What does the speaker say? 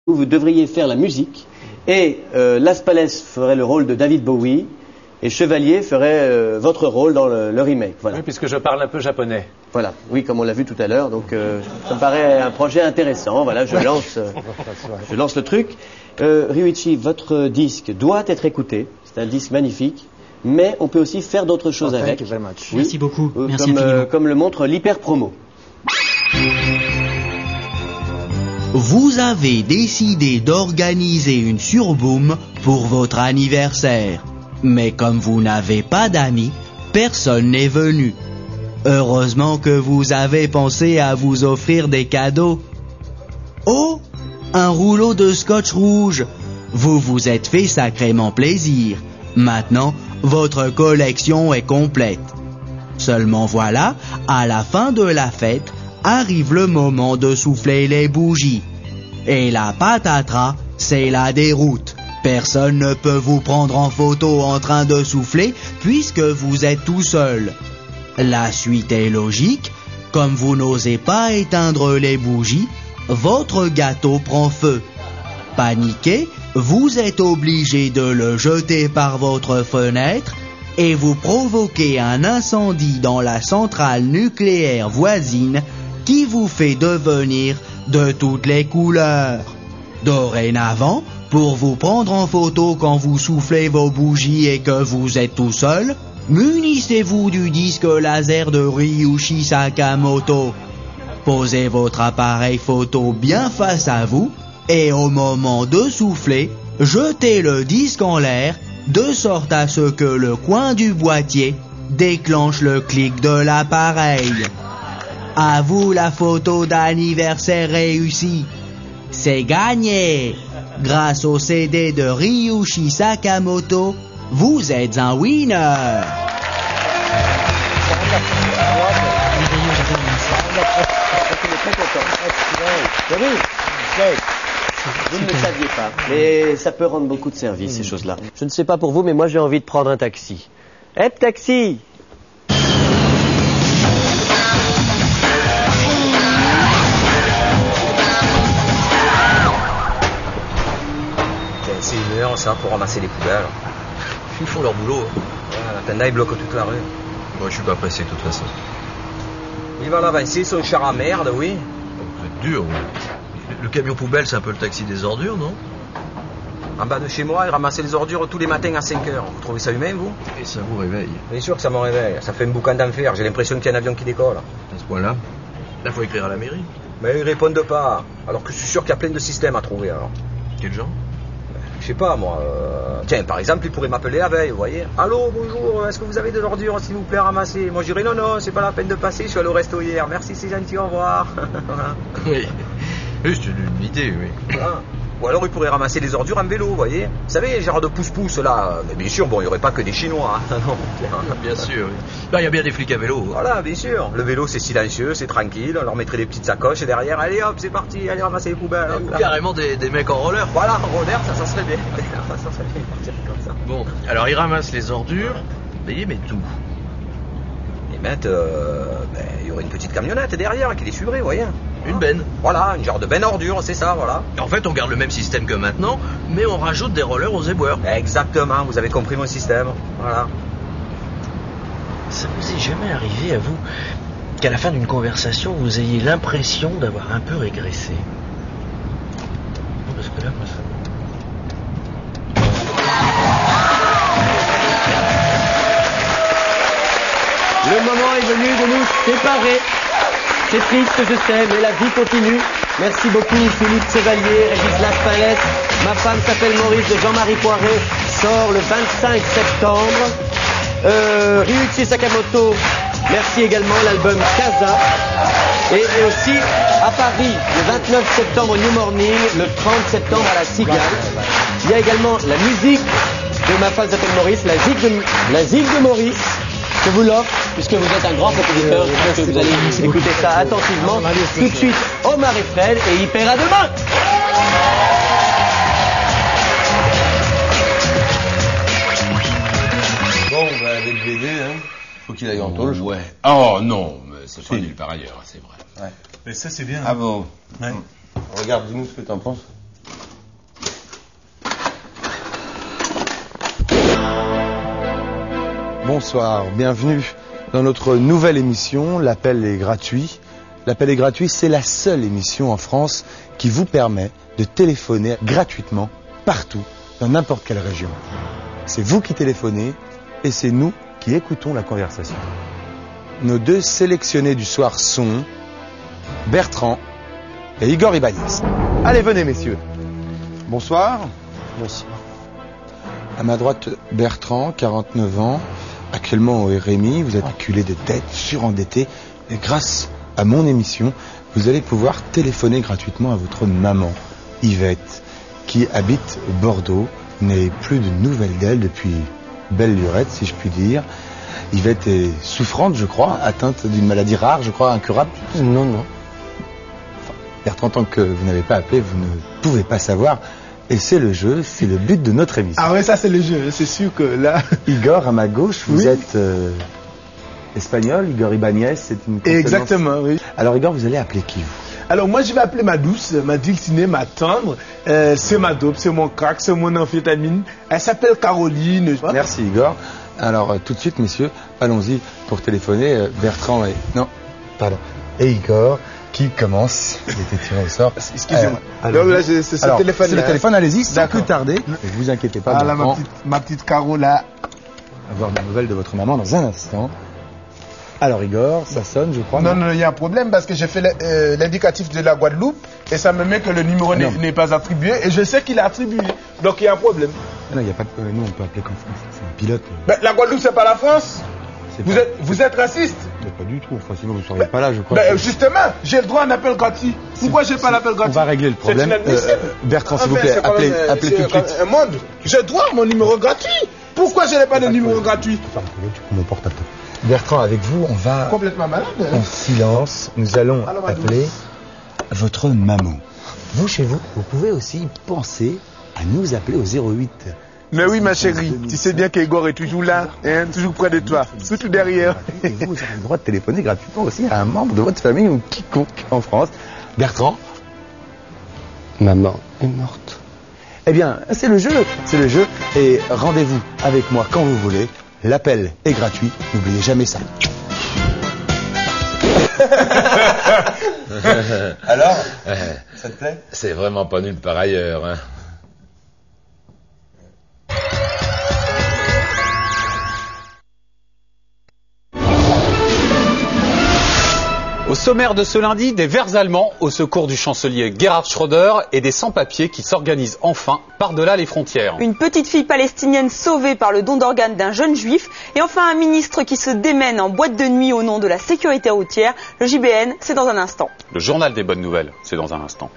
vous devriez faire la musique et Las Palais ferait le rôle de David Bowie et Chevalier ferait votre rôle dans le remake. Voilà. Oui, puisque je parle un peu japonais. Voilà, oui, comme on l'a vu tout à l'heure, donc ça me paraît un projet intéressant. Voilà, je lance le truc. Ryuichi, votre disque doit être écouté, c'est un disque magnifique, mais on peut aussi faire d'autres choses avec. Thank you very much. Oui, Merci beaucoup. Merci infiniment. Comme le montre l'hyper promo. Vous avez décidé d'organiser une surboom pour votre anniversaire. Mais comme vous n'avez pas d'amis, personne n'est venu. Heureusement que vous avez pensé à vous offrir des cadeaux. Oh, un rouleau de scotch rouge. Vous vous êtes fait sacrément plaisir. Maintenant, votre collection est complète. Seulement voilà, à la fin de la fête, arrive le moment de souffler les bougies. Et la patatras, c'est la déroute. Personne ne peut vous prendre en photo en train de souffler puisque vous êtes tout seul. La suite est logique. Comme vous n'osez pas éteindre les bougies, votre gâteau prend feu. Paniqué, vous êtes obligé de le jeter par votre fenêtre et vous provoquez un incendie dans la centrale nucléaire voisine qui vous fait devenir de toutes les couleurs. Dorénavant, pour vous prendre en photo quand vous soufflez vos bougies et que vous êtes tout seul, munissez-vous du disque laser de Ryuichi Sakamoto. Posez votre appareil photo bien face à vous et au moment de souffler, jetez le disque en l'air de sorte à ce que le coin du boîtier déclenche le clic de l'appareil. À vous la photo d'anniversaire réussie. C'est gagné. Grâce au CD de Ryuichi Sakamoto, vous êtes un winner. Vous ne le saviez pas, mais ça peut rendre beaucoup de service, ces choses-là. Je ne sais pas pour vous, mais moi j'ai envie de prendre un taxi. Hep, taxi! C'est une heure, ça, pour ramasser les poubelles. Ils font leur boulot. La Penda, ils bloquent toute la rue. Moi, je suis pas pressé, de toute façon. Il va l'avancer, son char à merde, oui. Vous êtes dur, oui. Le camion poubelle, c'est un peu le taxi des ordures, non? En bas de chez moi, il ramassait les ordures tous les matins à 5 heures. Vous trouvez ça humain, vous? Et ça vous réveille. Bien sûr que ça me réveille. Ça fait un boucan d'enfer. J'ai l'impression qu'il y a un avion qui décolle. À ce point-là, là, faut écrire à la mairie. Mais ils répondent pas. Alors que je suis sûr qu'il y a plein de systèmes à trouver, alors. Quel genre? Je sais pas, moi. Tiens, par exemple, il pourrait m'appeler la veille, vous voyez. Allô, bonjour, est-ce que vous avez de l'ordure, s'il vous plaît, à ramasser? Moi, je dirais non, c'est pas la peine de passer, je suis allé au resto hier. Merci, c'est gentil, au revoir. Voilà. Oui, c'est une idée, oui. Voilà. Ou alors, il pourrait ramasser les ordures en vélo, vous voyez. Vous savez, genre de pouce-pouce, là. Mais bien sûr, bon, il n'y aurait pas que des Chinois. Non, bien sûr, oui. Là, il y a bien des flics à vélo. Voilà, bien sûr. Le vélo, c'est silencieux, c'est tranquille. On leur mettrait des petites sacoches et derrière, allez hop, c'est parti, allez ramasser les poubelles. Ou carrément des mecs en roller. Voilà, en roller, ça serait bien. Ça serait bien, comme ça. Bon, alors ils ramassent les ordures, mais ils mettent tout. Ils mettent, il y aurait une petite camionnette derrière qui les suivrait, vous voyez. Une benne. Voilà, une genre de benne ordure, c'est ça, voilà. En fait, on garde le même système que maintenant, mais on rajoute des rollers aux éboueurs. Exactement, vous avez compris mon système. Voilà. Ça vous est jamais arrivé à vous qu'à la fin d'une conversation, vous ayez l'impression d'avoir un peu régressé? Parce que là, moi, ça... Le moment est venu de nous séparer. C'est triste, je sais, mais la vie continue. Merci beaucoup Philippe Chevalier, Régis Las Palais. Ma femme s'appelle Maurice de Jean-Marie Poiret, sort le 25 septembre. Ryuichi Sakamoto, merci également, l'album Casa. Et aussi à Paris, le 29 septembre au New Morning, le 30 septembre à la Cigale. Il y a également la musique de ma femme s'appelle Maurice, la zig de Maurice. Je vous l'offre, puisque vous êtes un grand compositeur, je pense que vous allez écouter ça attentivement. Tout de suite, Omar et Fred, et hyper à demain! Bon, avec BD, hein, faut qu'il aille en tôle. Ouais. Oh non, mais c'est pas nulle part ailleurs, c'est vrai. Ouais. Mais ça, c'est bien. Ah bon? Ouais. Regarde, dis-nous ce que t'en penses. Bonsoir, bienvenue dans notre nouvelle émission, L'appel est gratuit. L'appel est gratuit, c'est la seule émission en France qui vous permet de téléphoner gratuitement partout, dans n'importe quelle région. C'est vous qui téléphonez et c'est nous qui écoutons la conversation. Nos deux sélectionnés du soir sont Bertrand et Igor Ibanez. Allez, venez messieurs. Bonsoir. Bonsoir. À ma droite, Bertrand, 49 ans, actuellement au RMI. Vous êtes acculé de dettes, surendetté. Et grâce à mon émission, vous allez pouvoir téléphoner gratuitement à votre maman, Yvette, qui habite Bordeaux. Vous n'avez plus de nouvelles d'elle depuis belle lurette, si je puis dire. Yvette est souffrante, je crois, atteinte d'une maladie rare, je crois, incurable. Non, non. Enfin, Bertrand, tant que vous n'avez pas appelé, vous ne pouvez pas savoir. Et c'est le jeu, c'est le but de notre émission. Ah ouais, ça c'est le jeu, c'est sûr que là... Igor, à ma gauche, vous Oui. êtes espagnol, Igor Ibanez, c'est une consonance. Exactement, oui. Alors Igor, vous allez appeler qui vous? Alors moi je vais appeler ma douce, ma dulcinée, ma tendre. C'est ma dope, c'est mon crack, c'est mon amphétamine. Elle s'appelle Caroline. Merci Igor. Alors tout de suite, messieurs, allons-y pour téléphoner. Bertrand et... Non, pardon. Et Igor, qui commence. Il était tiré au sort. Excusez-moi. Alors là, c'est ce alors, téléphone. c'est le téléphone, allez-y, sans D'accord. plus tarder. Ne vous inquiétez pas, Ah là, Bertrand. ma petite Caro là. Avoir des nouvelles de votre maman dans un instant. Alors Igor, ça sonne, je crois. Non, non, il y a un problème parce que j'ai fait l'indicatif de la Guadeloupe et ça me met que le numéro Non. n'est pas attribué et je sais qu'il est attribué. Donc il y a un problème. Non, il n'y a pas de... Nous, on peut appeler comme ça. C'est un pilote. Ben, la Guadeloupe, c'est pas la France. C'est Vous pas- êtes raciste. Mais pas du tout. Enfin, sinon, vous ne seriez pas là, je crois. Ben, justement, j'ai le droit à un appel gratuit. Pourquoi j'ai pas l'appel gratuit? On va régler le problème. C'est inadmissible. Bertrand, s'il vous Enfin, plaît, c'est quand appelez, même, appelez tout de c'est suite. un monde. J'ai droit à mon numéro gratuit. Pourquoi je n'ai pas de numéro gratuit? Tu prends mon portable. Bertrand, avec vous, on va Complètement malade. en silence. Nous allons Alors, ma appeler votre maman. Vous, chez vous, vous pouvez aussi penser à nous appeler au 08. Mais oui, ma chérie, tu sais bien qu'Igor est toujours là, hein, toujours près de toi, surtout derrière. Et vous, vous avez le droit de téléphoner gratuitement aussi à un membre de votre famille ou quiconque en France. Bertrand? Maman est morte. Eh bien, c'est le jeu. Et rendez-vous avec moi quand vous voulez. L'appel est gratuit. N'oubliez jamais ça. Alors, ça te plaît? C'est vraiment pas nul par ailleurs, hein. Au sommaire de ce lundi, des Verts allemands au secours du chancelier Gerhard Schröder et des sans-papiers qui s'organisent enfin par-delà les frontières. Une petite fille palestinienne sauvée par le don d'organes d'un jeune juif. Et enfin un ministre qui se démène en boîte de nuit au nom de la sécurité routière. Le JBN, c'est dans un instant. Le journal des bonnes nouvelles, c'est dans un instant.